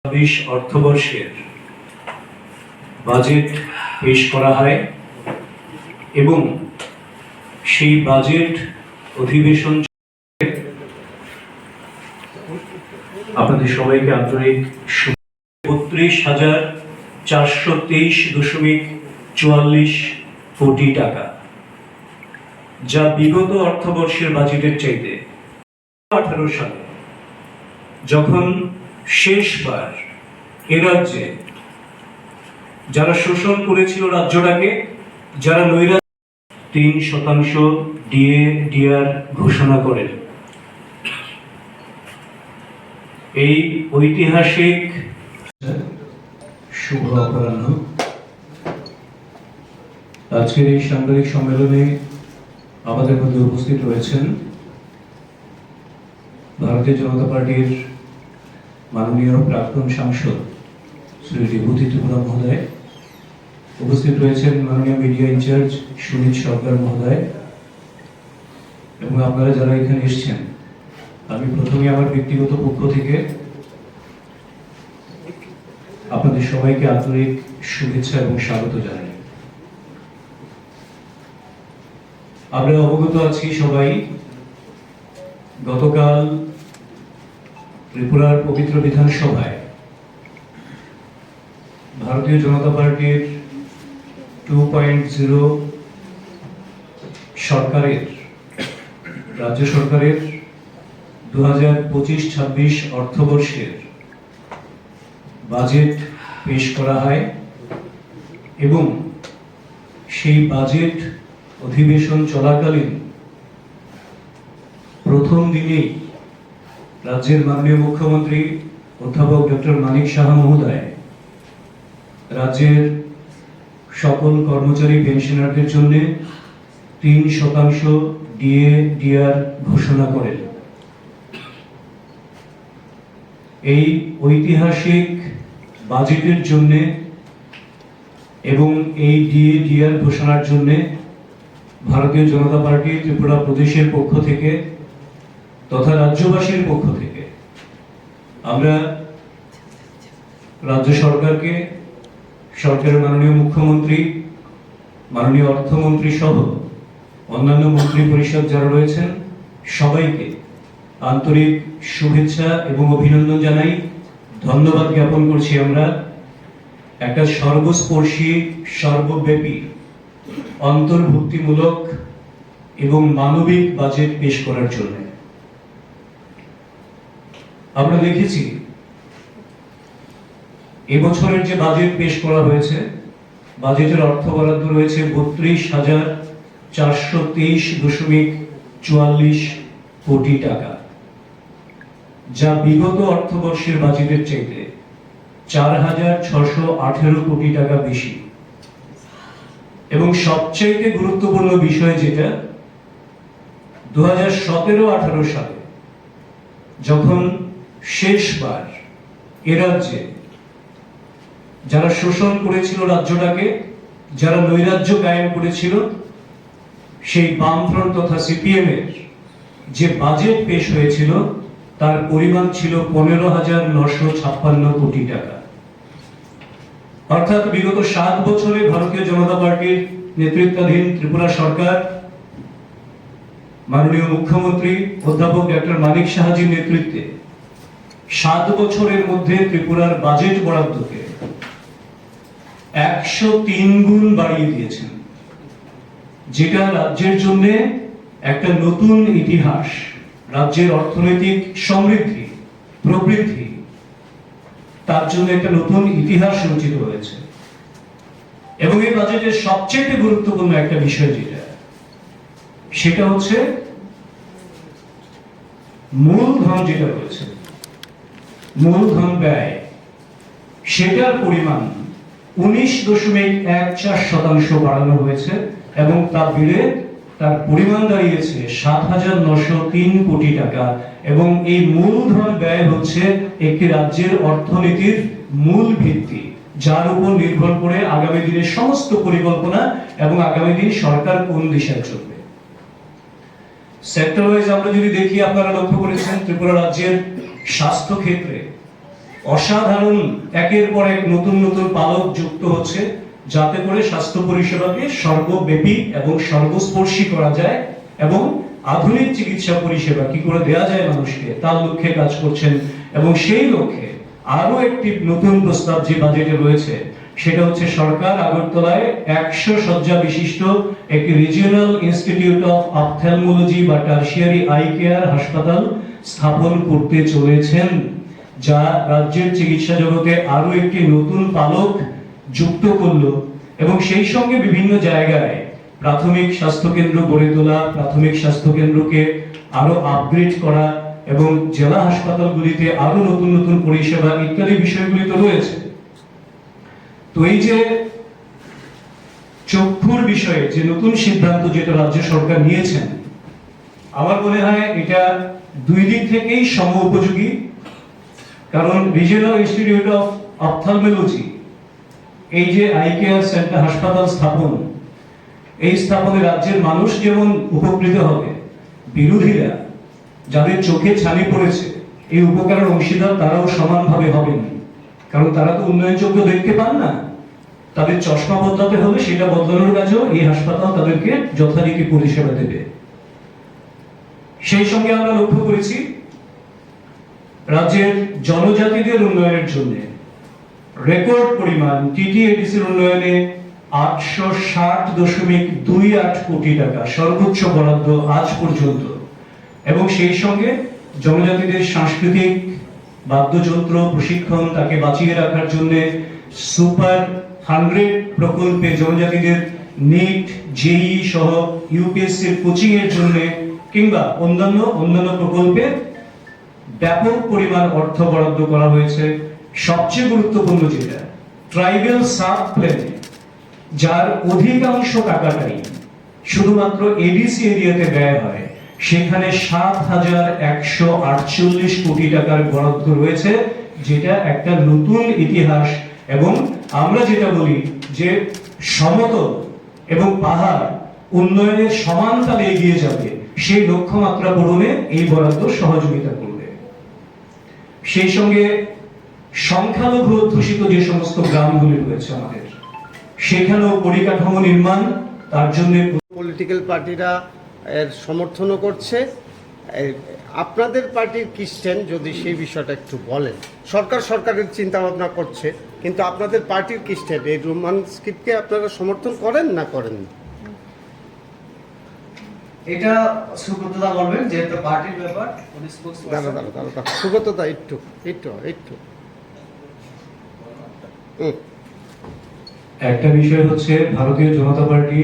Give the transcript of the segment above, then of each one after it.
২৬ অর্থবর্ষের budget পেশ করা হয় এবং সেই বাজেট অধিবেশন আপনাদের সবাইকে আন্তরিক ৩২,৪23.৪৪ কোটি টাকা, যা বিগত অর্থবর্ষের বাজেটের চাইতে ১৮ সালে যখন শেষবার এ রাজ্যে যারা শোষণ করেছিল রাজ্যটাকে, যারা নৈরাজ্য ৩% ডিএ/ডিআর ঘোষণা করেন। এই ঐতিহাসিক শুভ অপরাহ্ন। আজকের এই সাংবাদিক সম্মেলনে আমাদের মধ্যে উপস্থিত রয়েছেন ভারতীয় জনতা পার্টির মাননীয় প্রাক্তন সাংসদ শ্রী বিভূতি ত্রিপুরা মহোদয়, উপস্থিত রয়েছেন মাননীয় মিডিয়া ইনচার্জ সুনীত সরকার মহোদয়, এবং আপনারা যারা এখানে এসেছেন, আমি প্রথমে আমার ব্যক্তিগত পক্ষ থেকে আপনাদের সবাইকে আন্তরিক শুভেচ্ছা এবং স্বাগত জানাই। আমরা অবগত আছি সবাই, গতকাল ত্রিপুরার পবিত্র বিধানসভায় ভারতীয় জনতা পার্টির 2.0 সরকারের, রাজ্য সরকারের 2025-26 অর্থবর্ষের বাজেট পেশ করা হয় এবং সেই বাজেট অধিবেশন চলাকালীন প্রথম দিনেই রাজ্যের মাননীয় মুখ্যমন্ত্রী অধ্যাপক ডক্টর মানিক সাহা মহোদয় রাজ্যের সকল কর্মচারী পেনশনারদের জন্য 3% ডিএ/ডিআর ঘোষণা করেন। এই ঐতিহাসিক বাজেটের জন্য এবং এই ডিএ/ডিআর ঘোষণার জন্য ভারতীয় জনতা পার্টি ত্রিপুরা প্রদেশের পক্ষ থেকে তথা রাজ্যবাসীর পক্ষ থেকে আমরা রাজ্য সরকারকে, সরকারের মাননীয় মুখ্যমন্ত্রী, মাননীয় অর্থমন্ত্রী সহ অন্যান্য মন্ত্রী পরিষদ যারা রয়েছেন সবাইকে আন্তরিক শুভেচ্ছা এবং অভিনন্দন জানাই, ধন্যবাদ জ্ঞাপন করছি আমরা একটা সর্বস্পর্শী, সর্বব্যাপী, অন্তর্ভুক্তিমূলক এবং মানবিক বাজেট পেশ করার জন্য। আমরা দেখেছি এবছরের যে বাজেট পেশ করা হয়েছে, বাজেটের অর্থ বরাদ্দ রয়েছে ৩২,423.৪৪ কোটি টাকা, যা বিগত অর্থবর্ষের বাজেটের চাইতে 4,618 কোটি টাকা বেশি। এবং সবচেয়ে গুরুত্বপূর্ণ বিষয় যেটা, 2017-18 সালে যখন শেষবার এ রাজ্যে যারা শোষণ করেছিল রাজ্যটাকে, যারা নৈরাজ্য কায়েম করেছিল, সেই বামফ্রন্ট তথা সিপিএম এর যে বাজেট পেশ হয়েছিল তার পরিমাণ ছিল 15,956 কোটি টাকা। অর্থাৎ বিগত 7 বছরে ভারতীয় জনতা পার্টির নেতৃত্বাধীন ত্রিপুরা সরকার, মাননীয় মুখ্যমন্ত্রী অধ্যাপক ডক্টর মানিক সাহাজির নেতৃত্বে 7 বছরের মধ্যে ত্রিপুরার বাজেট বরাদ্দকে 103 গুণ বাড়িয়ে দিয়েছেন, যেটা রাজ্যের জন্য একটা নতুন ইতিহাস, রাজ্যের অর্থনৈতিক সমৃদ্ধি, প্রবৃদ্ধি, তার জন্য একটা নতুন ইতিহাস রচিত হয়েছে। এবং এই বাজেটের সবচেয়ে গুরুত্বপূর্ণ একটা বিষয় সেটা হচ্ছে মূলধন যেটা রয়েছে, মূলধন ব্যয়, সেটার পরিমাণ 19.14% বাড়ানো হয়েছে এবং তা বেড়ে তার পরিমাণ দাঁড়িয়েছে 7,903 কোটি টাকা। এবং এই মূলধন ব্যয় হচ্ছে একটি রাজ্যের অর্থনীতির মূল ভিত্তি, যার উপর নির্ভর করে আগামী দিনের সমস্ত পরিকল্পনা এবং আগামী দিন সরকার কোন দিশায় চলবে। সেক্টর ওয়াইজ আমরা যদি দেখি, আপনারা লক্ষ্য করেছেন ত্রিপুরা রাজ্যের স্বাস্থ্য ক্ষেত্রে অসাধারণ একের পর এক নতুন নতুন পালক যুক্ত হচ্ছে, যাতে করে স্বাস্থ্য পরিষেবাকে সর্বব্যাপী এবং সর্বস্পর্শী করা যায় এবং আধুনিক চিকিৎসা পরিষেবা কি করে দেওয়া যায় মানুষকে, তার লক্ষ্যে কাজ করছেন। এবং সেই লক্ষ্যে আরো একটি নতুন প্রস্তাব যে বাজেটে রয়েছে, সেটা হচ্ছে সরকার আগরতলায় 100 শয্যা বিশিষ্ট একটি রিজিওনাল ইনস্টিটিউট অফ অপথ্যালমোলজি বা টারশিয়ারি আই কেয়ার হাসপাতাল স্থাপন করতে চলেছেন, যা রাজ্যের চিকিৎসা জগতে আরো একটি নতুন পালক যুক্ত করলো। এবং সেই সঙ্গে বিভিন্ন জায়গায় প্রাথমিক স্বাস্থ্য কেন্দ্র গড়ে তোলা, প্রাথমিক স্বাস্থ্য কেন্দ্রকে আরো আপগ্রেড করা এবং জেলা হাসপাতালগুলিতে আরো নতুন নতুন পরিষেবা ইত্যাদি বিষয়গুলি তো রয়েছে। তো এই যে চক্ষুর বিষয়ে যে নতুন সিদ্ধান্ত যেটা রাজ্য সরকার নিয়েছেন, আমার মনে হয় এটা দুই দিক থেকেই সম উপযোগী। কারণ রিজিওনাল ইনস্টিটিউট অফ অপথ্যালমোলজি, এই যে আই কেয়ার সেন্টার হাসপাতাল স্থাপন, এই স্থাপনে রাজ্যের মানুষ যেমন উপকৃত হবে, বিরোধীরা যাদের চোখে ছানি পড়েছে এই উপকারের অংশীদার তারাও সমানভাবে হবেন। কারণ তারা তো উন্নয়নযোগ্য দেখতে পান না, তাদের চশমা বদলাতে হলে সেটা বদলানোর কাজেও এই হাসপাতাল তাদেরকে যথারীতি পরিষেবা দেবে। সেই সঙ্গে আমরা লক্ষ্য করেছি রাজ্যের জনজাতিদের উন্নয়নের জন্য রেকর্ড পরিমাণ টিটিএডিসির উন্নয়নে 860.28 কোটি টাকা সর্বোচ্চ বরাদ্দ আজ পর্যন্ত। এবং সেই সঙ্গে জনজাতিদের সাংস্কৃতিক বাদ্যযন্ত্র প্রশিক্ষণ, তাকে বাঁচিয়ে রাখার জন্য সুপার 100 প্রকল্পে জনজাতিদের নিট, জেই সহ ইউপিএসসির কোচিং এর জন্য কিংবা অন্যান্য প্রকল্পে ব্যাপক পরিমাণ অর্থ বরাদ্দ করা হয়েছে। সবচেয়ে গুরুত্বপূর্ণ যেটা, ট্রাইবাল সাব প্ল্যানে যার অধিকাংশ টাকাটাই শুধুমাত্র এডিসি এরিয়াতে ব্যয় হয়, সেখানে 7,148 কোটি টাকার বরাদ্দ রয়েছে, যেটা একটা নতুন ইতিহাস। এবং আমরা যেটা বলি যে সমতল এবং পাহাড় উন্নয়নের সমান তালে এগিয়ে যাবে, সেই লক্ষ্যমাত্রা পূরণে এই বরাদ্দ সহযোগিতা করবে। সেই সঙ্গে সংখ্যালঘু অধ্যুষিত যে সমস্ত গ্রামগুলি রয়েছে আমাদের, সেখানেও পরিকাঠামো নির্মাণ, তার জন্য পলিটিক্যাল পার্টিরা এর সমর্থনও করছে। আপনাদের পার্টির কি স্ট্যান্ড, যদি সেই বিষয়টা একটু বলেন। সরকারের চিন্তা ভাবনা করছে, কিন্তু আপনাদের পার্টির কি স্ট্যান্ড? এই রোমান স্ক্রিপ্টকে আপনারা সমর্থন করেন না করেন না? এটা সুব্রতদা বলবেন, যেহেতু পার্টির ব্যাপার। দাঁড়া সুব্রতদা একটু। একটা বিষয় হচ্ছে, ভারতীয় জনতা পার্টি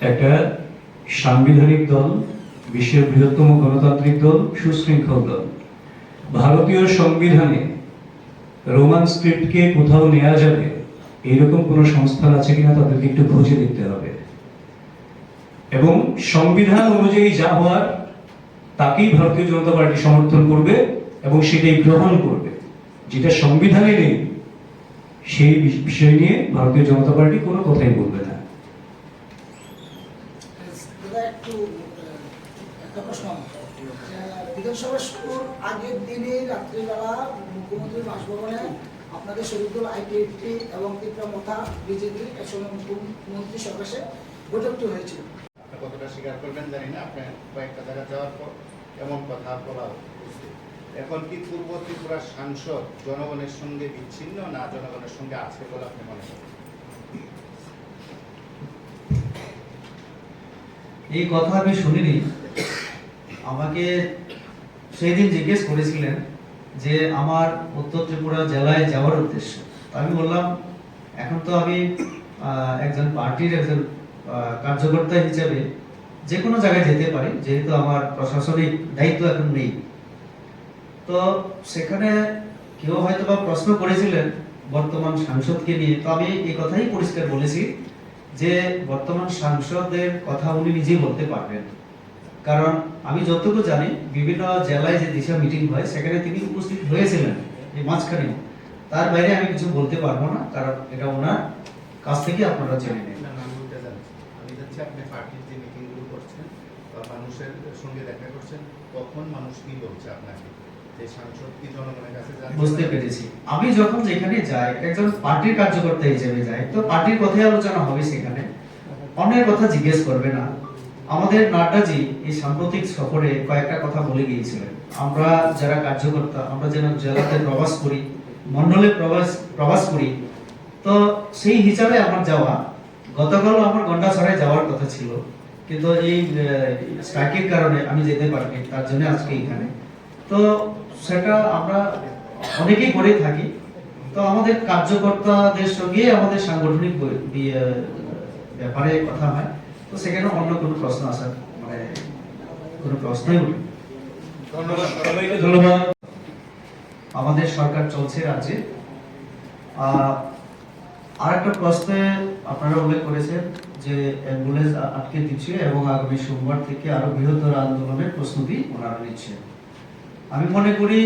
একটা সাংবিধানিক দল, বিশ্বের বৃহত্তম গণতান্ত্রিক দল, সুশৃঙ্খল দল। ভারতীয় সংবিধানে রোমান স্ক্রিপ্টকে কোথাও নেওয়া যাবে এইরকম কোন সংস্থান আছে কিনা তাদেরকে একটু খুঁজে দেখতে হবে। এবং সংবিধান অনুযায়ী যা হওয়ার তাকেই ভারতীয় জনতা পার্টি সমর্থন করবে এবং সেটাই গ্রহণ করবে। যেটা সংবিধানে নেই সেই বিষয় নিয়ে ভারতীয় জনতা পার্টি কোনো কথাই বলবে না। বিধানসভা শুরুর আগের দিনে রাত্রিবেলা মুখ্যমন্ত্রীর বাসভবনে আপনাদের শরীরদল আইটিএফটি এবং তীব্রমথা বিজেপি একসঙ্গে মুখ্যমন্ত্রী সকাশে বৈঠকটি হয়েছিল। কতটা স্বীকার করবেন জানি না, আপনার কয়েকটা জায়গা যাওয়ার পর এমন কথা বলা হয়েছে। এখন কি পূর্ব ত্রিপুরার সাংসদ জনগণের সঙ্গে বিচ্ছিন্ন না জনগণের সঙ্গে আছে বলে আপনি মনে করেন? এই কথা আমি শুনিনি। আমাকে সেই দিন জিজ্ঞেস করেছিলেন যে আমার উত্তর ত্রিপুরা জেলায় যাওয়ার উদ্দেশ্য। আমি বললাম এখন তো আমি একজন পার্টির একজন কার্যকর্তা হিসেবে যে কোনো জায়গায় যেতে পারি, যেহেতু আমার প্রশাসনিক দায়িত্ব এখন নেই। তো সেখানে কেউ হয়তো বা প্রশ্ন করেছিলেন বর্তমান সাংসদকে নিয়ে, তো আমি এই কথাই পরিষ্কার বলেছি যে বর্তমান সাংসদের কথা উনি নিজেই বলতে পারবেন। কারণ আমি যতটুকু জানি বিভিন্ন জেলায় যে দিশা মিটিং হয় সেখানে তিনি উপস্থিত হয়েছিলেন এই মাঝখানে। তার বাইরে আমি কিছু বলতে পারবো না, কারণ এটা ওনার কাছ থেকে আপনারা জেনে নেন। আমি যাচ্ছি আপনি পার্টির যে মিটিংগুলো করছেন বা মানুষের সঙ্গে দেখা করছেন, তখন মানুষ কি বলছে আপনাকে? এই সাংসদ কি জনগণের কাছে যাচ্ছে? বুঝতে পেরেছি। আমি যখন যেখানে যাই একজন পার্টির কার্যকর্তা হিসেবে যাই, তো পার্টির কথাই আলোচনা হবে সেখানে, অন্যের কথা জিজ্ঞেস করবে না। আমাদের নাড্ডাজি এই সাম্প্রতিক সফরে কয়েকটা কথা বলে গিয়েছিলেন, আমরা যারা কার্যকর্তা আমরা যেন জেলাতে প্রবাস করি, মন্ডলে প্রবাস করি। তো সেই হিসাবে আমার যাওয়া, গতকাল আমার গন্ডাছড়ায় যাওয়ার কথা ছিল, কিন্তু এই স্ট্রাইকের কারণে আমি যেতে পারিনি, তার জন্য আজকে এখানে। তো সেটা আমরা অনেকেই করে থাকি। তো আমাদের কার্যকর্তাদের সঙ্গে আমাদের সাংগঠনিক ব্যাপারে কথা হয়, তো সেখানে অন্য কোনো প্রশ্ন আসার মানে কোনো প্রশ্নই উঠে না। ধন্যবাদ। সবাইকে ধন্যবাদ। আমাদের সরকার চলছে রাজ্যে। আর একটা প্রশ্নে আপনারা উল্লেখ করেছেন যে অ্যাম্বুলেন্স আটকে দিচ্ছে এবং আগামী সোমবার থেকে আরো বৃহত্তর আন্দোলনের প্রস্তুতি ওনারা নিচ্ছে। আমি মনে করি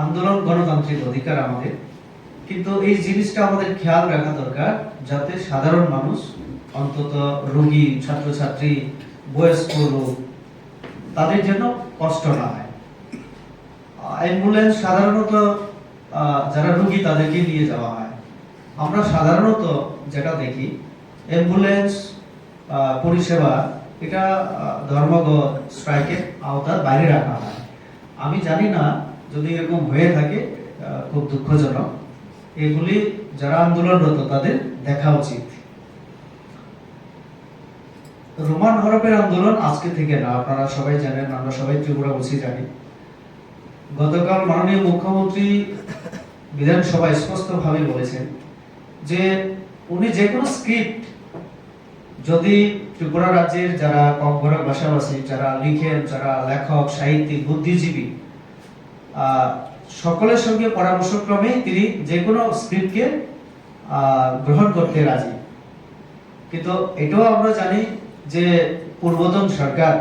আন্দোলন গণতান্ত্রিক অধিকার আমাদের, কিন্তু এই জিনিসটা আমাদের খেয়াল রাখা দরকার যাতে সাধারণ মানুষ, অন্তত রোগী, ছাত্রছাত্রী, বয়স্ক লোক, তাদের জন্য কষ্ট না হয়। অ্যাম্বুলেন্স সাধারণত যারা রোগী তাদেরকে নিয়ে যাওয়া হয়। আমরা সাধারণত যেটা দেখি অ্যাম্বুলেন্স পরিষেবা এটা ধর্মঘট স্ট্রাইকের আওতার বাইরে রাখা হয়। আমি জানি না যদি এরকম হয়ে থাকে, খুব দুঃখজনক। এগুলি যারা আন্দোলনরত তাদের দেখা উচিত। রোমান হরপের আন্দোলন আজকে থেকে না, আপনারা সবাই জানেন, আমরা সবাই ত্রিপুরাবাসী জানি। গতকাল মাননীয় মুখ্যমন্ত্রী বিধানসভায় স্পষ্টভাবে বলেছেন যে উনি যে কোনো স্ক্রিপ্ট যদি ত্রিপুরা রাজ্যের যারা ককবরক ভাষাভাষী, যারা লিখেন, যারা লেখক, সাহিত্যিক, বুদ্ধিজীবী, সকলের সঙ্গে পরামর্শক্রমে তিনি যে কোনো স্ক্রিপ্টকে গ্রহণ করতে রাজি। কিন্তু এটাও আমরা জানি যে পূর্বতন সরকার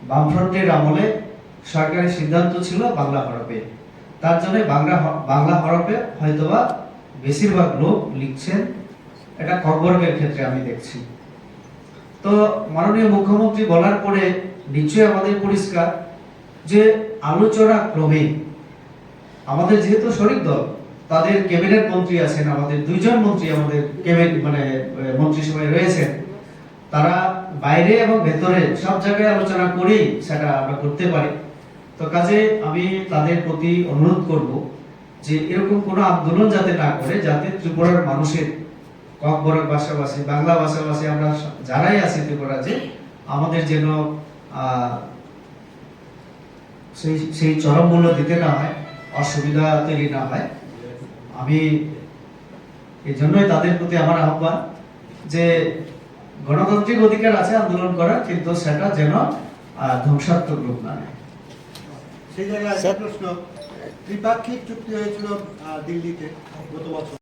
বামফ্রন্টের আমলে সরকারি সিদ্ধান্ত ছিল বাংলা হরফে, তার জন্য বাংলা হরফে হয়তোবা বেশিরভাগ লোক লিখছেন, এটা ককবরকের ক্ষেত্রে আমি দেখছি। তো মাননীয় মুখ্যমন্ত্রী বলার পরে নিশ্চয়ই আমাদের পরিষ্কার যে আলোচনা ক্রমে আমাদের যেহেতু শরিক দল, তাদের ক্যাবিনেট মন্ত্রী আছেন, আমাদের দুইজন মন্ত্রী আমাদের ক্যাবিনেট মানে মন্ত্রিসভায় রয়েছেন, তারা বাইরে এবং ভেতরে সব জায়গায় আলোচনা করেই সেটা আমরা করতে পারি। তো কাজে আমি তাদের প্রতি অনুরোধ করব যে এরকম কোনো আন্দোলন যাতে না করে, যাতে ত্রিপুরার মানুষের ককবরক ভাষাভাষী, বাংলা ভাষাভাষী আমরা যারাই আছি ত্রিপুরা, যে আমাদের যেন সেই চরম মূল্য দিতে না হয়, অসুবিধা তৈরি না হয়। আমি এই জন্যই তাদের প্রতি আমার আহ্বান যে গণতান্ত্রিক অধিকার আছে আন্দোলন করার, কিন্তু সেটা যেন ধ্বংসাত্মক রূপ না নেয়। সেই জায়গায় একটা প্রশ্ন, ত্রিপাক্ষিক চুক্তি হয়েছিল দিল্লিতে গত বছর।